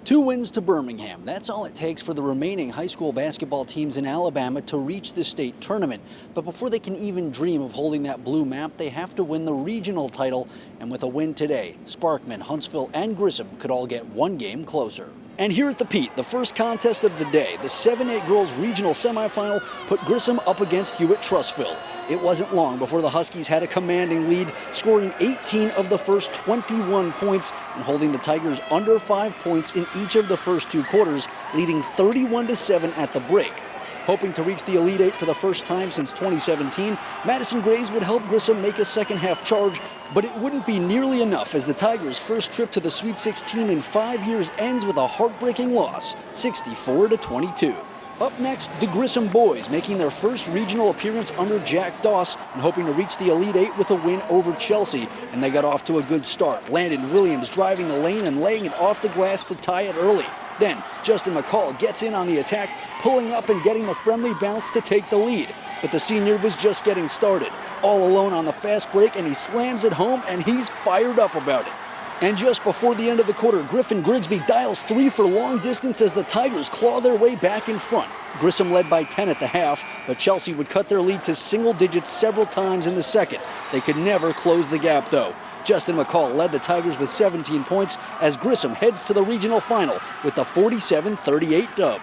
2 wins to Birmingham. That's all it takes for the remaining high school basketball teams in Alabama to reach the state tournament. But before they can even dream of holding that blue map, they have to win the regional title. And with a win today, Sparkman, Huntsville, and Grissom could all get 1 game closer. And here at the Pete, the first contest of the day, the 7A girls regional semifinal put Grissom up against Hewitt-Trussville. It wasn't long before the Huskies had a commanding lead, scoring 18 of the first 21 points and holding the Tigers under 5 points in each of the first 2 quarters, leading 31-7 at the break. Hoping to reach the Elite Eight for the first time since 2017, Madison Grays would help Grissom make a second-half charge, but it wouldn't be nearly enough as the Tigers' first trip to the Sweet 16 in 5 years ends with a heartbreaking loss, 64-22. Up next, the Grissom boys, making their first regional appearance under Jack Doss and hoping to reach the Elite Eight with a win over Chelsea. And they got off to a good start. Landon Williams driving the lane and laying it off the glass to tie it early. Then, Justin McCall gets in on the attack, pulling up and getting the friendly bounce to take the lead. But the senior was just getting started. All alone on the fast break, and he slams it home, and he's fired up about it. And just before the end of the quarter, Griffin Grigsby dials 3 for long distance as the Tigers claw their way back in front. Grissom led by 10 at the half, but Chelsea would cut their lead to single digits several times in the second. They could never close the gap, though. Justin McCall led the Tigers with 17 points as Grissom heads to the regional final with the 47-38 dub.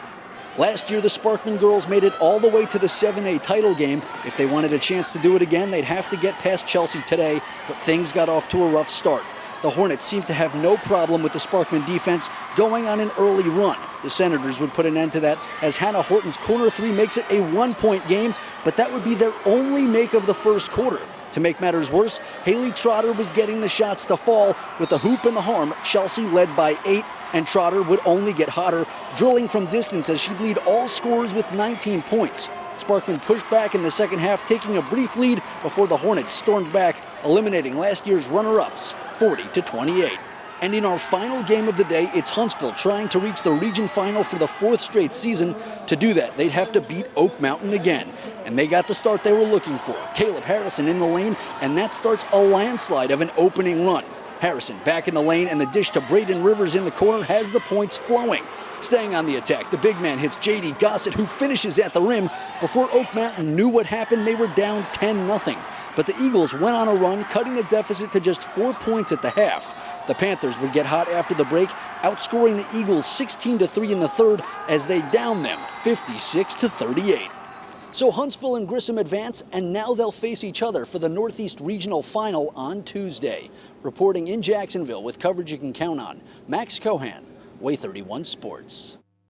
Last year, the Sparkman girls made it all the way to the 7A title game. If they wanted a chance to do it again, they'd have to get past Chelsea today, but things got off to a rough start. The Hornets seemed to have no problem with the Sparkman defense going on an early run. The Senators would put an end to that as Hannah Horton's corner 3 makes it a 1-point game, but that would be their only make of the first quarter. To make matters worse, Haley Trotter was getting the shots to fall. With the hoop and the harm, Chelsea led by 8, and Trotter would only get hotter, drilling from distance as she'd lead all scorers with 19 points. Sparkman pushed back in the second half, taking a brief lead before the Hornets stormed back, eliminating last year's runner-ups, 40-28. And in our final game of the day, it's Huntsville trying to reach the region final for the 4th straight season. To do that, they'd have to beat Oak Mountain again. And they got the start they were looking for. Caleb Harrison in the lane, and that starts a landslide of an opening run. Harrison back in the lane, and the dish to Braden Rivers in the corner has the points flowing. Staying on the attack, the big man hits J.D. Gossett, who finishes at the rim. Before Oak Mountain knew what happened, they were down 10-0. But the Eagles went on a run, cutting the deficit to just 4 points at the half. The Panthers would get hot after the break, outscoring the Eagles 16-3 in the third as they downed them 56-38. So Huntsville and Grissom advance, and now they'll face each other for the Northeast Regional Final on Tuesday. Reporting in Jacksonville with coverage you can count on, Max Cohan, Way 31 Sports.